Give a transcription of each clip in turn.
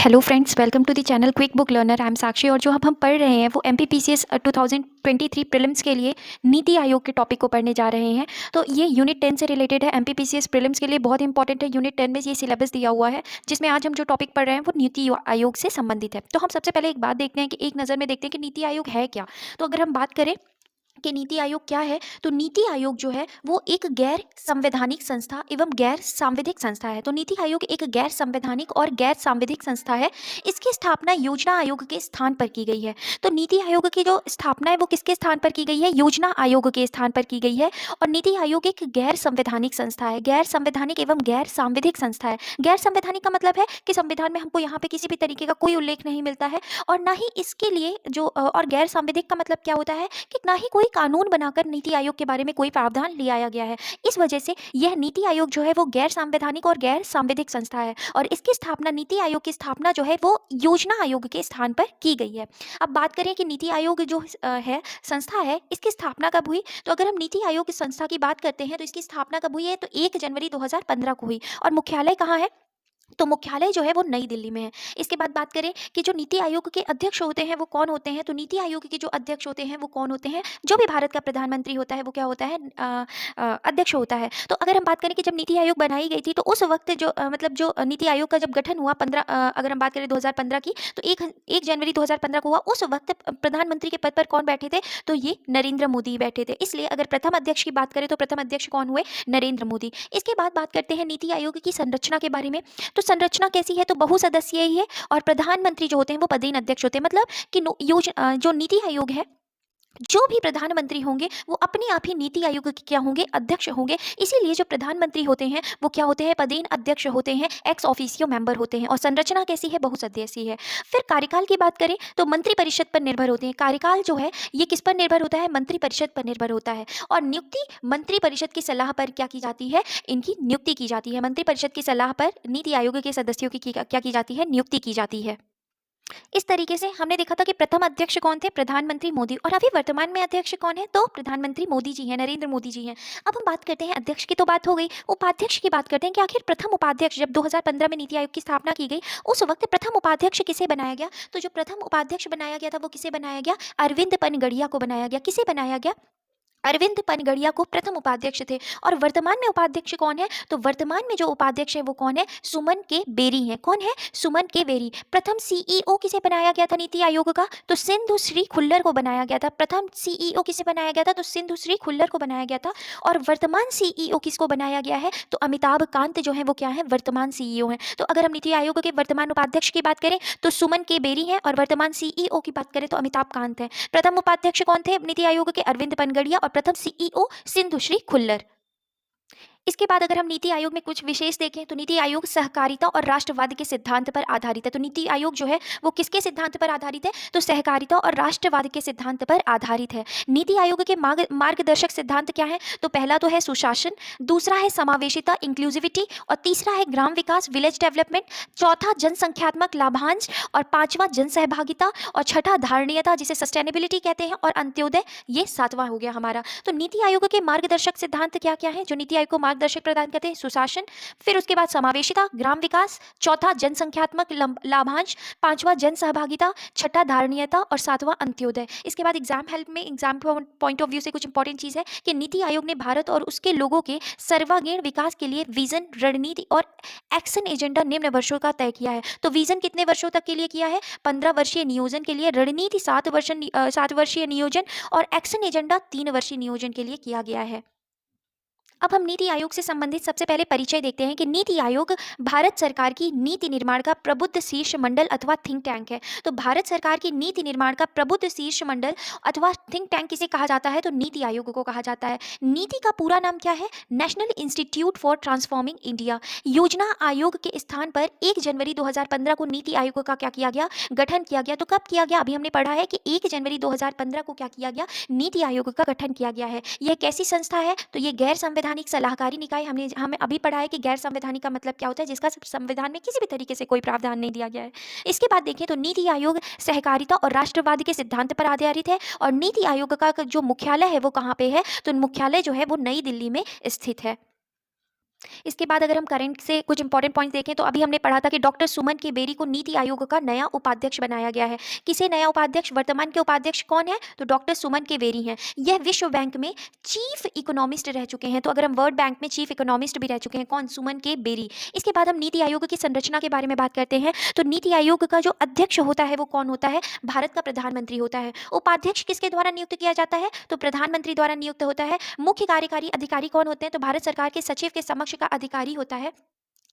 Hello friends, welcome to the channel quick book learner. I am Sakshi और जो अब हम पढ़ रहे हैं वो एमपीपीसीएस 2023 प्रीलिम्स के लिए नीति आयोग के टॉपिक को पढ़ने जा रहे हैं। तो ये यूनिट 10 से रिलेटेड है। एमपीपीसीएस प्रीलिम्स के लिए बहुत इंपॉर्टेंट है। यूनिट 10 में ये सिलेबस दिया हुआ है जिसमें आज हम जो टॉपिक पढ़ रहे हैं वो नीति आयोग से संबंधित है। तो हम सबसे पहले एक बात देखते हैं कि एक नज़र में देखते हैं कि नीति आयोग है क्या। तो अगर हम बात करें कि नीति आयोग क्या है, तो नीति आयोग जो है वो एक गैर संवैधानिक संस्था एवं गैर सांविधिक संस्था है। तो नीति आयोग एक गैर संवैधानिक और गैर सांविधिक संस्था है। इसकी स्थापना योजना आयोग के स्थान पर की गई है। तो नीति आयोग की जो स्थापना है वो किसके स्थान पर की गई है? योजना आयोग के स्थान पर की गई है। और नीति आयोग एक गैर संवैधानिक संस्था है, गैर संवैधानिक एवं गैर सांविधिक संस्था है। गैर संवैधानिक का मतलब है कि संविधान में हमको यहाँ पे किसी भी तरीके का कोई उल्लेख नहीं मिलता है और ना ही इसके लिए जो और गैर सांविधिक का मतलब क्या होता है कि ना ही कोई कानून बनाकर नीति आयोग के बारे में कोई प्रावधान ले आया गया है। इस वजह से यह नीति आयोग जो है वो गैर संवैधानिक और गैर सांविधिक संस्था है और इसकी स्थापना, नीति आयोग की स्थापना जो है वो योजना आयोग के स्थान पर की गई है। अब बात करें कि नीति आयोग जो है संस्था है, इसकी स्थापना कब हुई? तो अगर हम नीति आयोग की संस्था की बात करते हैं तो इसकी स्थापना कब हुई है? तो 1 जनवरी 2015 को हुई। और मुख्यालय कहाँ है? तो मुख्यालय जो है वो नई दिल्ली में है। इसके बाद बात करें कि जो नीति आयोग के अध्यक्ष होते हैं वो कौन होते हैं? तो नीति आयोग के जो अध्यक्ष होते हैं वो कौन होते हैं? जो भी भारत का प्रधानमंत्री होता है वो क्या होता है? अध्यक्ष होता है। तो अगर हम बात करें कि जब नीति आयोग बनाई गई थी तो उस वक्त जो मतलब जो नीति आयोग का जब गठन हुआ 15 अगर हम बात करें 2015 की, तो 1 जनवरी 2015 को हुआ। उस वक्त प्रधानमंत्री के पद पर कौन बैठे थे? तो ये नरेंद्र मोदी बैठे थे। इसलिए अगर प्रथम अध्यक्ष की बात करें तो प्रथम अध्यक्ष कौन हुए? नरेंद्र मोदी। इसके बाद बात करते हैं नीति आयोग की संरचना के बारे में। तो संरचना कैसी है? तो बहुसदस्यीय ही है और प्रधानमंत्री जो होते हैं वो पदेन अध्यक्ष होते हैं। मतलब कि जो नीति आयोग है, जो भी प्रधानमंत्री होंगे वो अपने आप ही नीति आयोग के क्या होंगे? अध्यक्ष होंगे। इसीलिए जो प्रधानमंत्री होते हैं वो क्या होते हैं? पदेन अध्यक्ष होते हैं, एक्स ऑफिशियो मेंबर होते हैं। और संरचना कैसी है? बहुसदस्यीय है। फिर कार्यकाल की बात करें तो मंत्रिपरिषद पर निर्भर होते हैं। कार्यकाल जो है ये किस पर निर्भर होता है? मंत्रिपरिषद पर निर्भर होता है। और नियुक्ति मंत्रिपरिषद की सलाह पर क्या की जाती है? इनकी नियुक्ति की जाती है। मंत्रिपरिषद की सलाह पर नीति आयोग के सदस्यों की क्या की जाती है? नियुक्ति की जाती है। इस तरीके से हमने देखा था कि प्रथम अध्यक्ष कौन थे? प्रधानमंत्री मोदी। और अभी वर्तमान में अध्यक्ष कौन है? तो प्रधानमंत्री मोदी जी हैं, नरेंद्र मोदी जी हैं। अब हम बात करते हैं, अध्यक्ष की तो बात हो गई, उपाध्यक्ष की बात करते हैं कि आखिर प्रथम उपाध्यक्ष जब 2015 में नीति आयोग की स्थापना की गई उस वक्त प्रथम उपाध्यक्ष किसे बनाया गया? तो जो प्रथम उपाध्यक्ष बनाया गया था वो किसे बनाया गया? अरविंद पनगड़िया को बनाया गया। किसे बनाया गया? अरविंद पनगड़िया को प्रथम उपाध्यक्ष थे। और वर्तमान में उपाध्यक्ष कौन है? तो वर्तमान में जो उपाध्यक्ष है वो कौन है? सुमन के बेरी हैं। कौन है? सुमन के बेरी। प्रथम सीईओ किसे बनाया गया था नीति आयोग का? तो सिंधु श्री खुल्लर को बनाया गया था। प्रथम सीईओ किसे बनाया गया था? तो सिंधु श्री खुल्लर को बनाया गया था। और वर्तमान सीईओ किसको बनाया गया है? तो अमिताभ कांत जो है वो क्या है? वर्तमान सीईओ हैं। तो अगर हम नीति आयोग के वर्तमान उपाध्यक्ष की बात करें तो सुमन के बेरी हैं और वर्तमान सीईओ की बात करें तो अमिताभ कांत हैं। प्रथम उपाध्यक्ष कौन थे नीति आयोग के? अरविंद पनगड़िया। और प्रथम सीईओ सिंधु श्री खुल्लर। इसके बाद अगर हम नीति आयोग में कुछ विशेष देखें तो नीति आयोग सहकारिता और राष्ट्रवाद के सिद्धांत पर आधारित है। तो नीति आयोग जो है वो किसके सिद्धांत पर आधारित है? तो सहकारिता और राष्ट्रवाद के सिद्धांत पर आधारित है। नीति आयोग के मार्गदर्शक सिद्धांत क्या है? तो पहला तो है सुशासन, दूसरा है समावेशिता इंक्लूसिविटी, और तीसरा है ग्राम विकास विलेज डेवलपमेंट, चौथा जनसंख्यात्मक लाभांश, और पांचवा जन सहभागिता, और छठा धारणीयता जिसे सस्टेनेबिलिटी कहते हैं, और अंत्योदय ये सातवां हो गया हमारा। तो नीति आयोग के मार्गदर्शक सिद्धांत क्या क्या है जो नीति आयोग को मार्गदर्शक प्रदान करते हैं? सुशासन, फिर उसके बाद समावेशिता, ग्राम विकास, चौथा जनसंख्यात्मक लाभांश, पांचवा जन सहभागिता, छठा धारणीयता, और सातवां अंत्योदय। इसके बाद एग्जाम हेल्प में एग्जाम पॉइंट ऑफ व्यू से कुछ इंपॉर्टेंट चीज है कि नीति आयोग ने भारत और उसके लोगों के सर्वांगीण विकास के लिए विजन, रणनीति और एक्शन एजेंडा निम्न वर्षों का तय किया है। तो विजन कितने वर्षों तक के लिए किया है? 15 वर्षीय नियोजन के लिए, रणनीति 7 वर्षीय नियोजन, और एक्शन एजेंडा 3 वर्षीय नियोजन के लिए किया गया है। अब हम नीति आयोग से संबंधित सबसे पहले परिचय देखते हैं कि नीति आयोग भारत सरकार की नीति निर्माण का प्रबुद्ध शीर्ष मंडल अथवा थिंक टैंक है। तो भारत सरकार की नीति निर्माण का प्रबुद्ध शीर्ष मंडल अथवा थिंक टैंक किसे कहा जाता है? तो नीति आयोग को कहा जाता है। नीति का पूरा नाम क्या है? National institute for transforming India. योजना आयोग के स्थान पर 1 जनवरी 2015 को नीति आयोग का क्या किया गया? गठन किया गया। तो कब किया गया? अभी हमने पढ़ा है कि 1 जनवरी 2015 को क्या किया गया? नीति आयोग का गठन किया गया है। यह कैसी संस्था है? तो ये गैर संवैधानिक सलाहकारी निकाय। हमें अभी पढ़ा है कि गैर संवैधानिक का मतलब क्या होता है? जिसका संविधान में किसी भी तरीके से कोई प्रावधान नहीं दिया गया है। इसके बाद देखें तो नीति आयोग सहकारिता और राष्ट्रवाद के सिद्धांत पर आधारित है। और नीति आयोग का जो मुख्यालय है वो कहाँ पे है? तो मुख्यालय जो है वो नई दिल्ली में स्थित है। इसके बाद अगर हम करंट से कुछ इंपॉर्टेंट पॉइंट्स देखें तो अभी हमने पढ़ा था कि डॉक्टर सुमन के बेरी को नीति आयोग का नया उपाध्यक्ष बनाया गया है। किसे नया उपाध्यक्ष? वर्तमान के उपाध्यक्ष कौन है? तो डॉक्टर सुमन के बेरी हैं। यह विश्व बैंक में चीफ इकोनॉमिस्ट रह चुके हैं। तो अगर हम वर्ल्ड बैंक में चीफ इकोनॉमिस्ट भी रह चुके हैं, कौन? सुमन के बेरी। इसके बाद हम नीति आयोग की संरचना के बारे में बात करते हैं। तो नीति आयोग का जो अध्यक्ष होता है वो कौन होता है? भारत का प्रधानमंत्री होता है। उपाध्यक्ष किसके द्वारा नियुक्त किया जाता है? तो प्रधानमंत्री द्वारा नियुक्त होता है। मुख्य कार्यकारी अधिकारी कौन होते हैं? तो भारत सरकार के सचिव के समक्ष का अधिकारी होता है।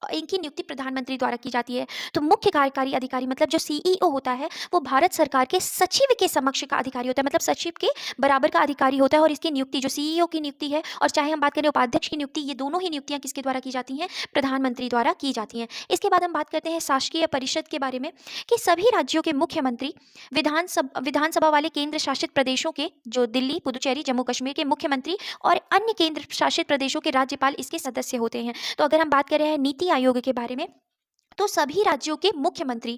इनकी नियुक्ति प्रधानमंत्री द्वारा की जाती है। तो मुख्य कार्यकारी अधिकारी मतलब जो सीईओ होता है वो भारत सरकार के सचिव के समक्ष का अधिकारी होता है, मतलब सचिव के बराबर का अधिकारी होता है। और इसकी नियुक्ति जो सीईओ की नियुक्ति है और चाहे हम बात करें उपाध्यक्ष की नियुक्ति, ये दोनों ही नियुक्तियां किसके द्वारा की जाती हैं? प्रधानमंत्री द्वारा की जाती हैं। इसके बाद हम बात करते हैं शासकीय परिषद के बारे में कि सभी राज्यों के मुख्यमंत्री विधानसभा वाले केंद्र शासित प्रदेशों के जो दिल्ली, पुदुचेरी, जम्मू कश्मीर के मुख्यमंत्री और अन्य केंद्र शासित प्रदेशों के राज्यपाल इसके सदस्य होते हैं। तो अगर हम बात कर रहे हैं नीति आयोग के बारे में तो सभी राज्यों के मुख्यमंत्री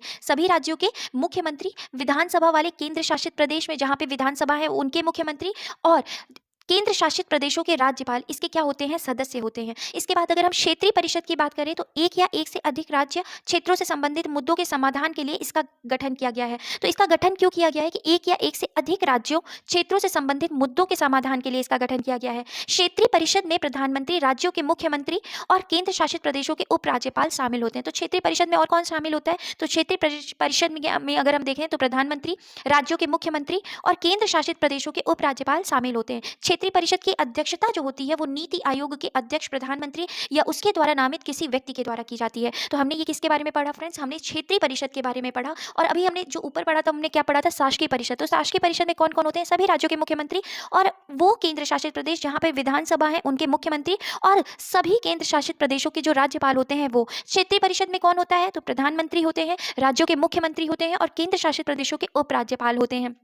विधानसभा वाले केंद्र शासित प्रदेश में जहां पे विधानसभा है उनके मुख्यमंत्री और केंद्र शासित प्रदेशों के राज्यपाल इसके क्या होते हैं? सदस्य होते हैं। इसके बाद अगर हम क्षेत्रीय परिषद की बात करें तो एक या एक से अधिक राज्य क्षेत्रों से संबंधित मुद्दों के समाधान के लिए इसका गठन किया गया है। तो इसका गठन क्यों किया गया है कि एक या एक से अधिक राज्यों क्षेत्रों से संबंधित मुद्दों के समाधान के लिए इसका गठन किया गया है। क्षेत्रीय परिषद में प्रधानमंत्री, राज्यों के मुख्यमंत्री और केंद्र शासित प्रदेशों के उपराज्यपाल शामिल होते हैं। तो क्षेत्रीय परिषद में और कौन शामिल होता है? तो क्षेत्रीय परिषद में अगर हम देखें तो प्रधानमंत्री, राज्यों के मुख्यमंत्री और केंद्र शासित प्रदेशों के उपराज्यपाल शामिल होते हैं। क्षेत्रीय परिषद की अध्यक्षता जो होती है वो नीति आयोग के अध्यक्ष, प्रधानमंत्री या उसके द्वारा नामित किसी व्यक्ति के द्वारा की जाती है। तो हमने ये किसके बारे में पढ़ा फ्रेंड्स? हमने क्षेत्रीय परिषद के बारे में पढ़ा। और अभी हमने जो ऊपर पढ़ा था हमने क्या पढ़ा था? शासकीय परिषद। तो शासकीय परिषद में कौन कौन होते हैं? सभी राज्यों के मुख्यमंत्री और वो केंद्र शासित प्रदेश जहां पे विधानसभा है उनके मुख्यमंत्री और सभी केंद्र शासित प्रदेशों के जो राज्यपाल होते हैं वो। क्षेत्रीय परिषद में कौन होता है? तो प्रधानमंत्री होते हैं, राज्यों के मुख्यमंत्री होते हैं और केंद्र शासित प्रदेशों के उपराज्यपाल होते हैं।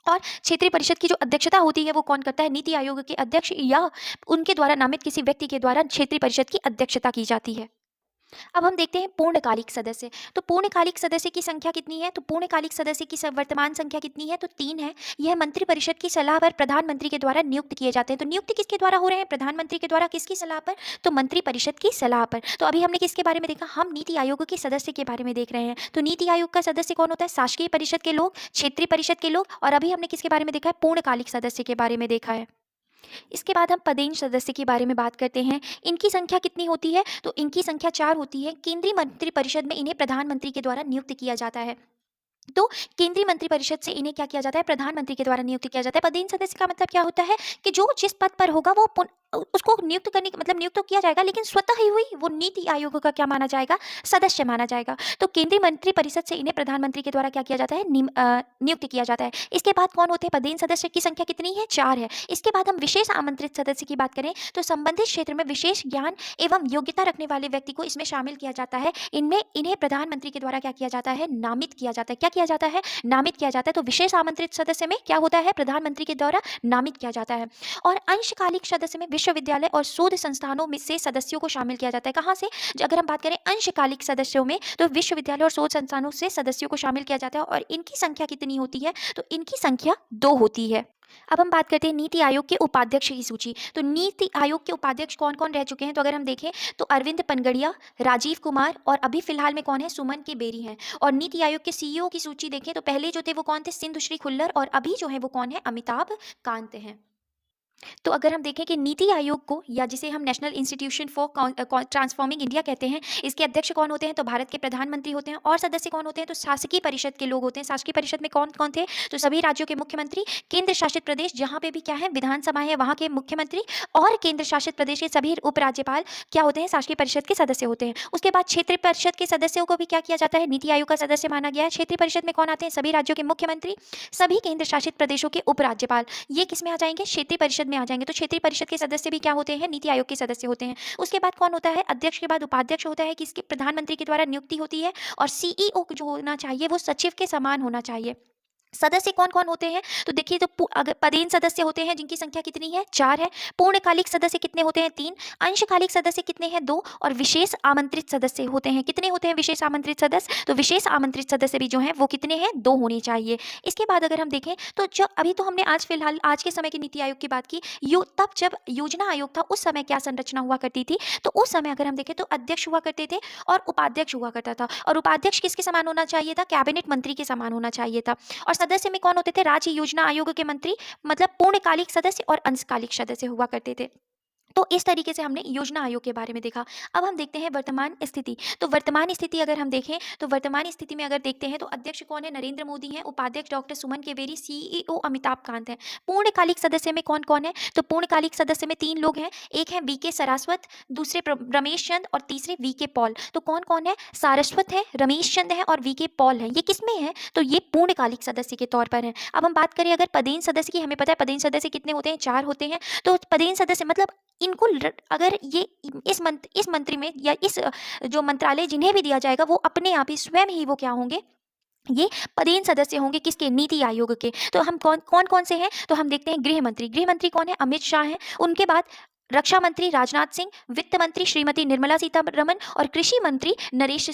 और क्षेत्रीय परिषद की जो अध्यक्षता होती है वो कौन करता है? नीति आयोग के अध्यक्ष या उनके द्वारा नामित किसी व्यक्ति के द्वारा क्षेत्रीय परिषद की अध्यक्षता की जाती है। अब हम देखते हैं पूर्णकालिक सदस्य। तो पूर्णकालिक सदस्य की संख्या कितनी है? तो पूर्णकालिक सदस्य की वर्तमान संख्या कितनी है? तो 3 है। यह मंत्रिपरिषद की सलाह पर प्रधानमंत्री के द्वारा नियुक्त किए जाते हैं। तो नियुक्त किसके द्वारा हो रहे हैं? प्रधानमंत्री के द्वारा। किसकी सलाह पर? तो मंत्रिपरिषद की सलाह पर। तो अभी हमने किसके बारे में देखा? हम नीति आयोग के सदस्य के बारे में देख रहे हैं। तो नीति आयोग का सदस्य कौन होता है? शासकीय परिषद के लोग, क्षेत्रीय परिषद के लोग और अभी हमने किसके बारे में देखा है? पूर्णकालिक सदस्य के बारे में देखा है। इसके बाद हम पदेन सदस्य के बारे में बात करते हैं। इनकी संख्या कितनी होती है? तो इनकी संख्या 4 होती है। केंद्रीय मंत्रिपरिषद में इन्हें प्रधानमंत्री के द्वारा नियुक्त किया जाता है। तो केंद्रीय मंत्रिपरिषद से इन्हें क्या किया जाता है? प्रधानमंत्री के द्वारा नियुक्त किया जाता है। पदेन सदस्य का मतलब क्या होता है कि जो जिस पद पर होगा वो उसको नियुक्त करने मतलब नियुक्त तो किया जाएगा लेकिन स्वतः ही हुई वो नीति आयोग का क्या माना जाएगा? सदस्य माना जाएगा। तो केंद्रीय मंत्रिपरिषद से इन्हें प्रधानमंत्री के द्वारा क्या किया जाता है? नियुक्त किया जाता है। इसके बाद कौन होते हैं? पदेन सदस्य की संख्या कितनी है? 4 है। इसके बाद हम विशेष आमंत्रित सदस्य की बात करें तो संबंधित क्षेत्र में विशेष ज्ञान एवं योग्यता रखने वाले व्यक्ति को इसमें शामिल किया जाता है। इन्हें प्रधानमंत्री के द्वारा क्या किया जाता है? नामित किया जाता है। क्या किया जाता है? नामित किया जाता है। तो विशेष आमंत्रित सदस्य में क्या होता है? प्रधानमंत्री के द्वारा नामित किया जाता है। और अंशकालिक सदस्य में विश्वविद्यालय और शोध संस्थानों में से सदस्यों को शामिल किया जाता है। कहाँ से? अगर हम बात करें अंशकालिक सदस्यों में तो विश्वविद्यालय और शोध संस्थानों से सदस्यों को शामिल किया जाता है। और इनकी संख्या कितनी होती है? तो इनकी संख्या 2 होती है। अब हम बात करते हैं नीति आयोग के उपाध्यक्ष की सूची। तो नीति आयोग के उपाध्यक्ष कौन कौन रह चुके हैं? तो अगर हम देखें तो अरविंद पनगड़िया, राजीव कुमार और अभी फिलहाल में कौन है? सुमन के बेरी हैं। और नीति आयोग के सीईओ की सूची देखें तो पहले जो थे वो कौन थे? सिंधुश्री खुल्लर और अभी जो है वो कौन है? अमिताभ कांत हैं। तो अगर हम देखें कि नीति आयोग को या जिसे हम national institution for transforming India कहते हैं, इसके अध्यक्ष कौन होते हैं? तो भारत के प्रधानमंत्री होते हैं। और सदस्य कौन होते हैं? तो शासकीय परिषद के लोग होते हैं। शासकीय परिषद में कौन कौन थे? तो सभी राज्यों के मुख्यमंत्री, केंद्र शासित प्रदेश जहाँ पे भी क्या है विधानसभा है वहाँ के मुख्यमंत्री और केंद्र शासित प्रदेश के सभी उपराज्यपाल क्या होते हैं? शासकीय परिषद के सदस्य होते हैं। उसके बाद क्षेत्रीय परिषद के सदस्यों को भी क्या किया जाता है? नीति आयोग का सदस्य माना गया है। क्षेत्रीय परिषद में कौन आते हैं? सभी राज्यों के मुख्यमंत्री, सभी केंद्र शासित प्रदेशों के उपराज्यपाल। ये किस में आ जाएंगे? क्षेत्रीय परिषद में आ जाएंगे। तो क्षेत्रीय परिषद के सदस्य भी क्या होते हैं? नीति आयोग के सदस्य होते हैं। उसके बाद कौन होता है? अध्यक्ष के बाद उपाध्यक्ष होता है किसके? प्रधानमंत्री के द्वारा नियुक्ति होती है। और सीईओ जो होना चाहिए वो सचिव के समान होना चाहिए। सदस्य कौन-कौन होते हैं? तो देखिए, तो अगर पदेन सदस्य होते हैं जिनकी संख्या कितनी है? 4 है। पूर्णकालिक सदस्य कितने होते हैं? 3। अंशकालिक सदस्य कितने हैं? 2। और विशेष आमंत्रित सदस्य होते हैं। कितने होते हैं विशेष आमंत्रित सदस्य? तो विशेष आमंत्रित सदस्य भी जो हैं वो कितने हैं? 2 होने चाहिए। इसके बाद अगर हम देखें तो जो अभी तो हमने आज फिलहाल आज के समय की नीति आयोग की बात की। तब जब योजना आयोग था उस समय क्या संरचना हुआ करती थी? तो उस समय अगर हम देखें तो अध्यक्ष हुआ करते थे और उपाध्यक्ष हुआ करता था। और उपाध्यक्ष किसके समान होना चाहिए था? कैबिनेट मंत्री के समान होना चाहिए था। और सदस्य में कौन होते थे? राज्य योजना आयोग के मंत्री, मतलब पूर्णकालिक सदस्य और अंशकालिक सदस्य हुआ करते थे। तो इस तरीके से हमने योजना आयोग के बारे में देखा। अब हम देखते हैं वर्तमान स्थिति। तो वर्तमान स्थिति अगर हम देखें तो वर्तमान स्थिति में अगर देखते हैं तो अध्यक्ष कौन है? नरेंद्र मोदी हैं। उपाध्यक्ष डॉक्टर सुमन केवेरी, सीईओ अमिताभ कांत हैं। पूर्णकालिक सदस्य में कौन-कौन है? तो पूर्णकालिक सदस्य में 3 लोग हैं। एक है वीके सारस्वत, दूसरे रमेश चंद और तीसरे वीके पॉल। तो कौन-कौन है? सारस्वत है, रमेश चंद है और वीके पॉल है। ये किसमें है? तो ये पूर्णकालिक सदस्य के तौर पर है। अब हम बात करें अगर पदेन सदस्य की, हमें पता है पदेन सदस्य कितने होते हैं? 4 होते हैं। तो पदेन सदस्य मतलब इनको अगर ये इस मंत्री में या इस जो मंत्रालय जिन्हें भी दिया जाएगा वो अपने आप ही स्वयं ही वो क्या होंगे? ये पदेन सदस्य होंगे किसके? नीति आयोग के। तो हम कौन से हैं? तो हम देखते हैं गृह मंत्री। गृह मंत्री कौन है? अमित शाह हैं। उनके बाद रक्षा मंत्री राजनाथ सिंह, वित्त मंत्री श्रीमती निर्मला सीतारमण और कृषि मंत्री नरेंद्र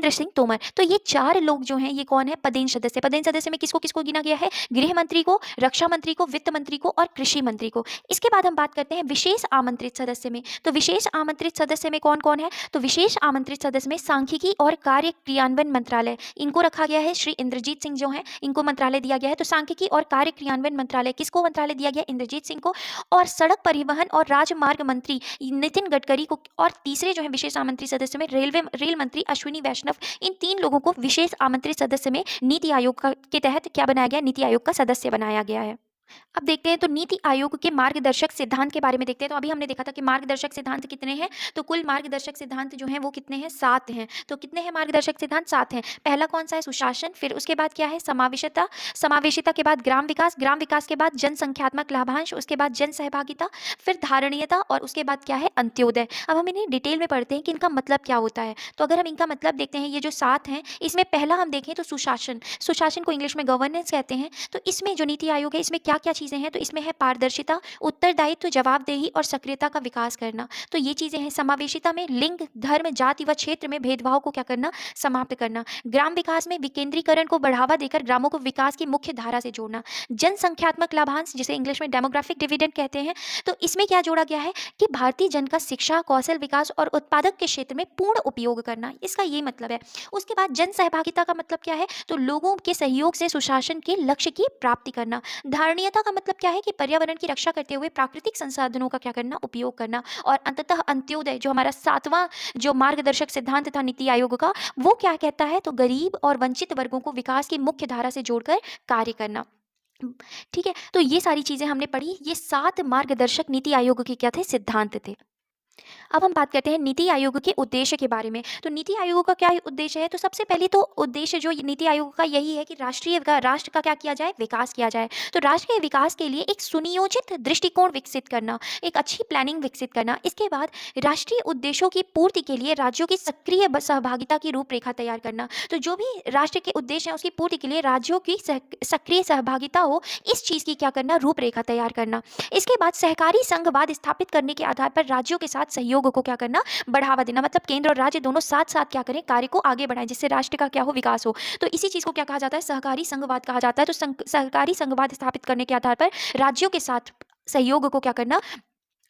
सिंह तोमर। तो ये 4 लोग जो हैं ये कौन है? पदेन सदस्य। पदेन सदस्य में किसको किसको गिना गया है? गृह मंत्री को, रक्षा मंत्री को, वित्त मंत्री को और कृषि मंत्री को। इसके बाद हम बात करते हैं विशेष आमंत्रित सदस्य में। तो विशेष आमंत्रित सदस्य में कौन है? तो विशेष आमंत्रित सदस्य में सांख्यिकी और कार्य क्रियान्वयन मंत्रालय, इनको रखा गया है। श्री इंद्रजीत सिंह जो हैं इनको मंत्रालय दिया गया है। तो सांख्यिकी और कार्य क्रियान्वयन मंत्रालय किसको मंत्रालय दिया गया? इंद्रजीत सिंह को। और सड़क परिवहन और राजमार्ग मंत्री नितिन गडकरी को। और तीसरे जो है विशेष आमंत्रित सदस्य में रेल मंत्री अश्विनी वैष्णव। इन 3 लोगों को विशेष आमंत्रित सदस्य में नीति आयोग के तहत क्या बनाया गया? नीति आयोग का सदस्य बनाया गया है। अब देखते हैं तो नीति आयोग के मार्गदर्शक सिद्धांत के बारे में देखते हैं। तो अभी हमने देखा था कि मार्गदर्शक सिद्धांत कितने हैं? तो कुल मार्गदर्शक सिद्धांत जो हैं वो कितने हैं? 7 हैं। तो कितने हैं मार्गदर्शक सिद्धांत? 7 हैं। पहला कौन सा है? सुशासन। फिर उसके बाद क्या है? समावेशिता। समावेशिता के बाद ग्राम विकास। ग्राम विकास के बाद जनसंख्यात्मक लाभांश। उसके बाद जन सहभागिता। फिर धारणीयता और उसके बाद क्या है? अंत्योदय। अब हम इन्हें डिटेल में पढ़ते हैं कि इनका मतलब क्या होता है। तो अगर हम इनका मतलब देखते हैं, ये जो 7 हैं इसमें पहला हम देखें तो सुशासन। सुशासन को इंग्लिश में गवर्नेंस कहते हैं। तो इसमें जो नीति आयोग है इसमें क्या क्या चीज़ें हैं? तो इसमें है पारदर्शिता, उत्तरदायित्व, जवाबदेही और सक्रियता का विकास करना। तो ये चीज़ें हैं। समावेशिता में लिंग, धर्म, जाति व क्षेत्र में भेदभाव को क्या करना? समाप्त करना। ग्राम विकास में विकेंद्रीकरण को बढ़ावा देकर ग्रामों को विकास की मुख्य धारा से जोड़ना। जनसंख्यात्मक लाभांश, जिसे इंग्लिश में डेमोग्राफिक डिविडेंड कहते हैं, तो इसमें क्या जोड़ा गया है कि भारतीय जन का शिक्षा, कौशल विकास और उत्पादक के क्षेत्र में पूर्ण उपयोग करना, इसका ये मतलब है। उसके बाद जन सहभागिता का मतलब क्या है? तो लोगों के सहयोग से सुशासन के लक्ष्य की प्राप्ति करना। धारणीयता का मतलब क्या है? कि पर्यावरण की रक्षा करते हुए प्राकृतिक संसाधनों का क्या करना? उपयोग करना। और अंततः अंत्योदय, जो हमारा 7वां जो मार्गदर्शक सिद्धांत था नीति आयोग का, वो क्या कहता है? तो गरीब और वंचित वर्गों को विकास की मुख्य धारा से जोड़कर कार्य करना। ठीक है, तो ये सारी चीजें हमने पढ़ी। ये 7 मार्गदर्शक नीति आयोग के क्या थे? सिद्धांत थे। अब हम बात करते हैं नीति आयोग के उद्देश्य के बारे में। तो नीति आयोग का क्या उद्देश्य है? तो सबसे पहले तो उद्देश्य जो नीति आयोग का यही है कि राष्ट्र का क्या किया जाए? विकास किया जाए। तो राष्ट्र के विकास के लिए एक सुनियोजित दृष्टिकोण विकसित करना, एक अच्छी प्लानिंग विकसित करना। इसके बाद राष्ट्रीय उद्देश्यों की पूर्ति के लिए राज्यों की सक्रिय सहभागिता की रूपरेखा तैयार करना। तो जो भी राष्ट्र के उद्देश्य है उसकी पूर्ति के लिए राज्यों की सक्रिय सहभागिता हो, इस चीज़ की क्या करना? रूपरेखा तैयार करना। इसके बाद सहकारी संघवाद स्थापित करने के आधार पर राज्यों के साथ सहयोग को क्या करना? बढ़ावा देना। मतलब केंद्र और राज्य दोनों साथ साथ क्या करें? कार्य को आगे बढ़ाएं, जिससे राष्ट्र का क्या हो? विकास हो। तो इसी चीज को क्या कहा जाता है? सहकारी संघवाद कहा जाता है। तो सहकारी संघवाद स्थापित करने के आधार पर राज्यों के साथ सहयोग को क्या करना?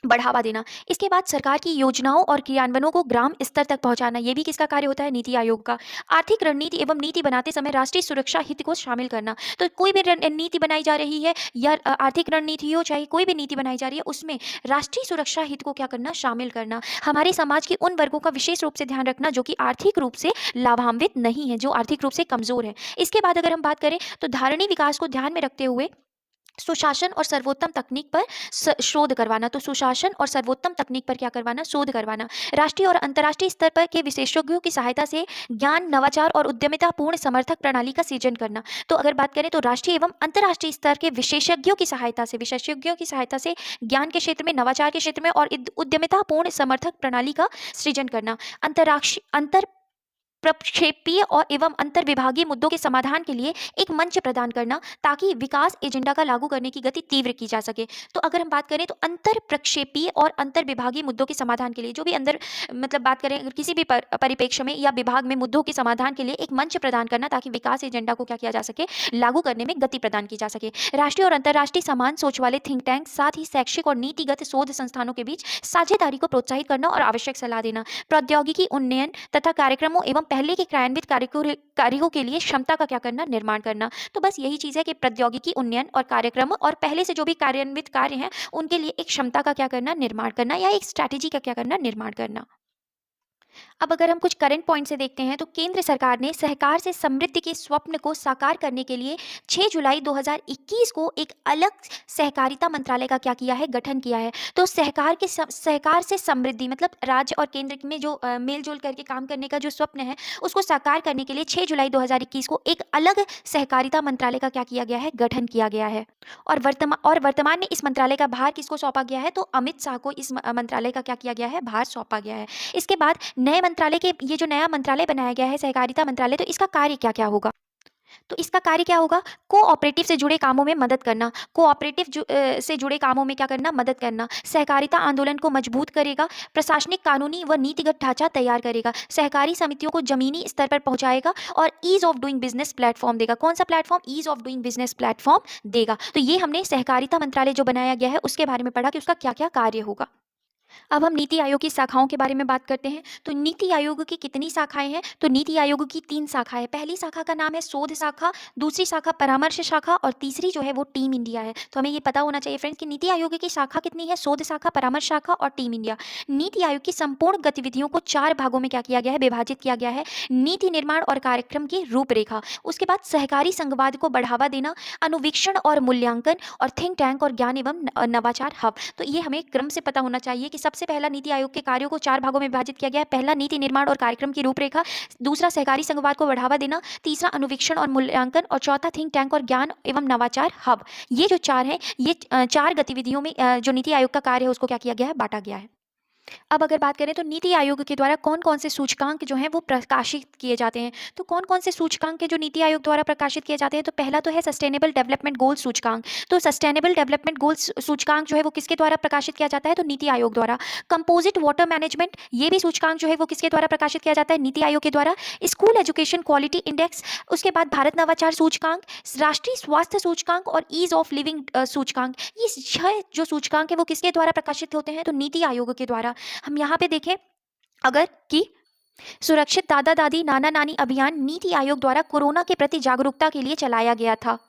बढ़ावा देना। इसके बाद सरकार की योजनाओं और क्रियान्वयनों को ग्राम स्तर तक पहुंचाना, ये भी किसका कार्य होता है? नीति आयोग का। आर्थिक रणनीति एवं नीति बनाते समय राष्ट्रीय सुरक्षा हित को शामिल करना। तो कोई भी नीति बनाई जा रही है या आर्थिक रणनीति हो, चाहे कोई भी नीति बनाई जा रही है, उसमें राष्ट्रीय सुरक्षा हित को क्या करना? शामिल करना। हमारे समाज के उन वर्गों का विशेष रूप से ध्यान रखना जो कि आर्थिक रूप से लाभान्वित नहीं है, जो आर्थिक रूप से कमजोर है। इसके बाद अगर हम बात करें तो धारणीय विकास को ध्यान में रखते हुए सुशासन और सर्वोत्तम तकनीक पर शोध करवाना। तो सुशासन और सर्वोत्तम तकनीक पर क्या करवाना? शोध करवाना। राष्ट्रीय और अंतर्राष्ट्रीय स्तर पर के विशेषज्ञों की सहायता से ज्ञान, नवाचार और उद्यमिता पूर्ण समर्थक प्रणाली का सृजन करना। तो अगर बात करें तो राष्ट्रीय एवं अंतर्राष्ट्रीय स्तर के विशेषज्ञों की सहायता से ज्ञान के क्षेत्र में, नवाचार के क्षेत्र में और उद्यमिता पूर्ण समर्थक प्रणाली का सृजन करना। प्रक्षेपीय और एवं अंतर विभागीय मुद्दों के समाधान के लिए एक मंच प्रदान करना, ताकि विकास एजेंडा का लागू करने की गति तीव्र की जा सके। तो अगर हम बात करें तो अंतर प्रक्षेपीय और अंतर विभागीय मुद्दों के समाधान के लिए, जो भी अंदर मतलब बात करें अगर किसी भी परिप्रेक्ष्य में या विभाग में मुद्दों के समाधान के लिए एक मंच प्रदान करना, ताकि विकास एजेंडा को क्या किया जा सके, लागू करने में गति प्रदान की जा सके। राष्ट्रीय और अंतर्राष्ट्रीय समान सोच वाले थिंक टैंक, साथ ही शैक्षिक और नीतिगत शोध संस्थानों के बीच साझेदारी को प्रोत्साहित करना और आवश्यक सलाह देना। प्रौद्योगिकी उन्नयन तथा कार्यक्रमों एवं पहले के क्रियान्वित कार्यों के लिए क्षमता का क्या करना, निर्माण करना। तो बस यही चीज़ है कि प्रौद्योगिकी उन्नयन और कार्यक्रमों और पहले से जो भी कार्यान्वित कार्य हैं उनके लिए एक क्षमता का क्या करना, निर्माण करना, या एक स्ट्रैटेजी का क्या करना, निर्माण करना। अब अगर हम कुछ करंट पॉइंट से देखते हैं तो केंद्र सरकार ने सहकार से समृद्धि के स्वप्न को साकार करने के लिए 6 जुलाई 2021 को एक अलग सहकारिता मंत्रालय का क्या किया है, गठन किया है। तो सहकार से समृद्धि मतलब राज्य और केंद्र में जो मेलजोल करके काम करने का जो स्वप्न है उसको साकार करने के लिए 6 जुलाई 2021 को एक अलग सहकारिता मंत्रालय का क्या किया गया है, गठन किया गया है। और वर्तमान में इस मंत्रालय का भार किसको सौंपा गया है, तो अमित शाह को इस मंत्रालय का क्या किया गया है, भार सौंपा गया है। इसके बाद नए मंत्रालय के ये जो नया मंत्रालय बनाया गया है सहकारिता मंत्रालय, तो इसका कार्य क्या क्या होगा, तो इसका कार्य क्या होगा, कोऑपरेटिव से जुड़े कामों में मदद करना, से जुड़े कामों में क्या करना, मदद करना, सहकारिता आंदोलन को मजबूत करेगा, प्रशासनिक कानूनी व नीतिगत ढांचा तैयार करेगा, सहकारी समितियों को जमीनी स्तर पर पहुंचाएगा और ease of doing business platform देगा। कौन सा platform, ease of doing business platform देगा। तो ये हमने सहकारिता मंत्रालय जो बनाया गया है उसके बारे में पढ़ा कि उसका क्या क्या कार्य होगा। अब हम नीति आयोग की शाखाओं के बारे में बात करते हैं। तो नीति आयोग की कितनी शाखाएं हैं, तो नीति आयोग की 3 शाखाएं। पहली शाखा का नाम है शोध शाखा, दूसरी शाखा परामर्श शाखा और तीसरी जो है वो टीम इंडिया है। तो हमें ये पता होना चाहिए फ्रेंड्स कि नीति आयोग की शाखा कितनी है, शोध शाखा, परामर्श शाखा और टीम इंडिया। नीति आयोग की संपूर्ण गतिविधियों को 4 भागों में क्या किया गया है, विभाजित किया गया है। नीति निर्माण और कार्यक्रम की रूपरेखा, उसके बाद सहकारी संघवाद को बढ़ावा देना, अनुवीक्षण और मूल्यांकन, और थिंक टैंक और ज्ञान एवं नवाचार हब। तो ये हमें क्रम से पता होना चाहिए कि सबसे पहला नीति आयोग के कार्यों को 4 भागों में विभाजित किया गया है। पहला नीति निर्माण और कार्यक्रम की रूपरेखा, दूसरा सहकारी संघवाद को बढ़ावा देना, तीसरा अनुवीक्षण और मूल्यांकन, और चौथा थिंक टैंक और ज्ञान एवं नवाचार हब। ये जो 4 हैं, ये 4 गतिविधियों में जो नीति आयोग का कार्य है उसको क्या किया गया है, बांटा गया है। अब अगर बात करें तो नीति आयोग के द्वारा कौन कौन से सूचकांक जो हैं वो प्रकाशित किए जाते हैं। तो कौन कौन से सूचकांक के जो नीति आयोग द्वारा प्रकाशित किए जाते हैं, तो पहला तो है सस्टेनेबल डेवलपमेंट गोल सूचकांक। तो सस्टेनेबल डेवलपमेंट गोल सूचकांक जो है वो किसके द्वारा प्रकाशित किया जाता है, तो नीति आयोग द्वारा। कंपोजिट वाटर मैनेजमेंट, ये भी सूचकांक जो है वो किसके द्वारा प्रकाशित किया जाता है, नीति आयोग के द्वारा। स्कूल एजुकेशन क्वालिटी इंडेक्स, उसके बाद भारत नवाचार सूचकांक, राष्ट्रीय स्वास्थ्य सूचकांक और ईज ऑफ लिविंग सूचकांक। ये 6 जो सूचकांक है वो किसके द्वारा प्रकाशित होते हैं, तो नीति आयोग के द्वारा। हम यहाँ पे देखें अगर कि सुरक्षित दादा दादी नाना नानी अभियान नीति आयोग द्वारा कोरोना के प्रति जागरूकता के लिए चलाया गया था।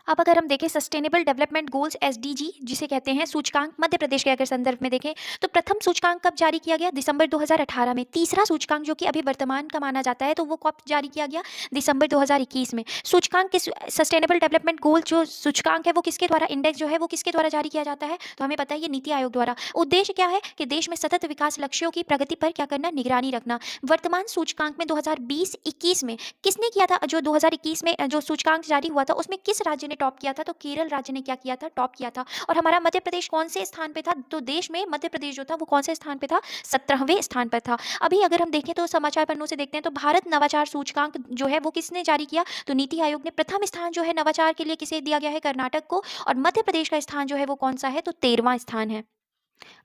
अब अगर हम देखें सस्टेनेबल डेवलपमेंट गोल्स एसडीजी जिसे कहते हैं सूचकांक, मध्य प्रदेश के अगर संदर्भ में देखें तो प्रथम सूचकांक कब जारी किया गया, दिसंबर 2018 में। तीसरा सूचकांक जो कि अभी वर्तमान का माना जाता है तो वो कब जारी किया गया, दिसंबर 2021 में। सूचकांक के सस्टेनेबल डेवलपमेंट गोल जो सूचकांक है वो किसके द्वारा, इंडेक्स जो है वो किसके द्वारा जारी किया जाता है, तो हमें पता है ये नीति आयोग द्वारा। उद्देश्य क्या है कि देश में सतत विकास लक्ष्यों की प्रगति पर क्या करना, निगरानी रखना। वर्तमान सूचकांक में 2020-21 में किसने किया था, जो 2021 में जो सूचकांक जारी हुआ था उसमें किस राज्य ने टॉप किया था, तो केरल राज्य ने क्या किया था, टॉप किया था। और हमारा मध्य प्रदेश कौन से स्थान पे था, तो देश में मध्य प्रदेश जो था वो कौन से स्थान पे था, 17वें स्थान पर था। अभी अगर हम देखें तो समाचार पन्नों से देखते हैं तो भारत नवाचार सूचकांक जो है वो किसने जारी किया, तो नीति आयोग ने। प्रथम स्थान जो है नवाचार के लिए किसे दिया गया है, कर्नाटक को, और मध्य प्रदेश का स्थान जो है वो कौन सा है, तो 13वां स्थान है।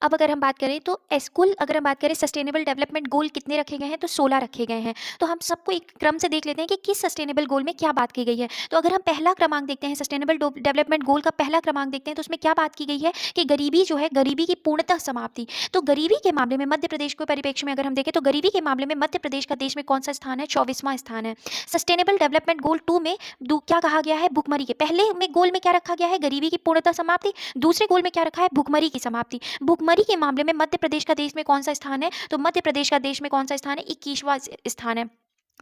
अब अगर हम बात करें तो कुल अगर हम बात करें सस्टेनेबल डेवलपमेंट गोल कितने रखे गए हैं, तो 16 रखे गए हैं। तो हम सबको एक क्रम से देख लेते हैं कि किस सस्टेनेबल गोल में क्या बात की गई है। तो अगर हम पहला क्रमांक देखते हैं, सस्टेनेबल डेवलपमेंट गोल का पहला क्रमांक देखते हैं तो उसमें क्या बात की गई है कि गरीबी जो है, गरीबी की पूर्णतः समाप्ति। तो गरीबी के मामले में मध्य प्रदेश के परिप्रेक्ष्य में अगर हम देखें तो गरीबी के मामले में मध्य प्रदेश का देश में कौन सा स्थान है, 24वां स्थान है। सस्टेनेबल डेवलपमेंट गोल 2 में क्या कहा गया है, भुखमरी के। पहले में गोल में क्या रखा गया है, गरीबी की पूर्णतः समाप्ति। दूसरे गोल में क्या रखा है, भुखमरी की समाप्ति। भुखमरी के मामले में मध्य प्रदेश का देश में कौन सा स्थान है, तो मध्य प्रदेश का देश में कौन सा स्थान है, 21वां स्थान है।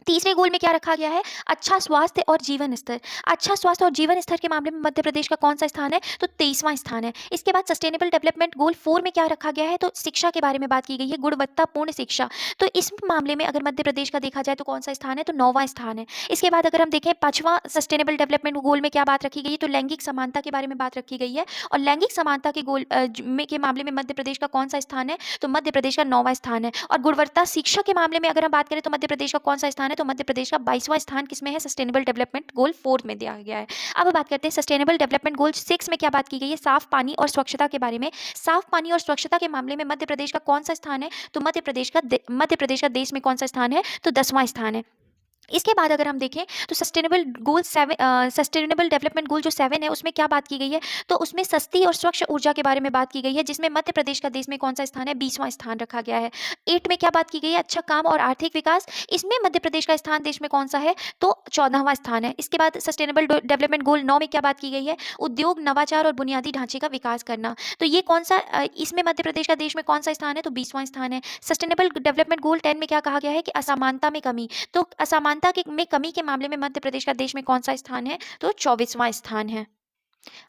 तीसरे गोल में क्या रखा गया है? अच्छा स्वास्थ्य और जीवन स्तर। अच्छा स्वास्थ्य और जीवन स्तर के मामले में मध्य प्रदेश का कौन सा स्थान है? तो 23वां स्थान है। इसके बाद सस्टेनेबल डेवलपमेंट गोल 4 में क्या रखा गया है? तो शिक्षा के बारे में बात की गई है, गुणवत्तापूर्ण शिक्षा। तो इस मामले में अगर मध्य प्रदेश का देखा जाए तो कौन सा स्थान है? तो 9वां स्थान है। इसके बाद अगर हम देखें 5वां सस्टेनेबल डेवलपमेंट गोल में क्या बात रखी गई है? तो लैंगिक समानता के बारे में बात रखी गई है, और लैंगिक समानता के गोल के मामले में मध्य प्रदेश का कौन सा स्थान है? तो मध्य प्रदेश का 9वां स्थान है। और गुणवत्ता शिक्षा के मामले में अगर हम बात करें तो मध्य प्रदेश का कौन सा स्थान है? तो मध्य प्रदेश का 22वां स्थान किसमें है? सस्टेनेबल डेवलपमेंट गोल 4 में दिया गया है। अब बात करते हैं सस्टेनेबल डेवलपमेंट गोल 6 में क्या बात की गई है? साफ पानी और स्वच्छता के बारे में। साफ पानी और स्वच्छता के मामले में मध्य प्रदेश का कौन सा स्थान है? तो मध्य प्रदेश का देश में कौन सा स्थान है? तो 10वां स्थान है। इसके बाद अगर हम देखें तो सस्टेनेबल डेवलपमेंट गोल जो 7 है उसमें क्या बात की गई है? तो उसमें सस्ती और स्वच्छ ऊर्जा के बारे में बात की गई है, जिसमें मध्य प्रदेश का देश में कौन सा स्थान है? 20वां स्थान रखा गया है। 8 में क्या बात की गई है? अच्छा काम और आर्थिक विकास। इसमें मध्य प्रदेश का स्थान देश में कौन सा है? तो 14वां स्थान है। इसके बाद सस्टेनेबल डेवलपमेंट गोल 9 में क्या बात की गई है? उद्योग, नवाचार और बुनियादी ढांचे का विकास करना। तो ये कौन सा इसमें मध्य प्रदेश का देश में कौन सा स्थान है? तो 20वां स्थान है। सस्टेनेबल डेवलपमेंट गोल 10 में क्या कहा गया है? कि असमानता में कमी। तो असमानता में कमी के मामले में मध्य प्रदेश का देश में कौन सा स्थान है? तो 24वां स्थान है।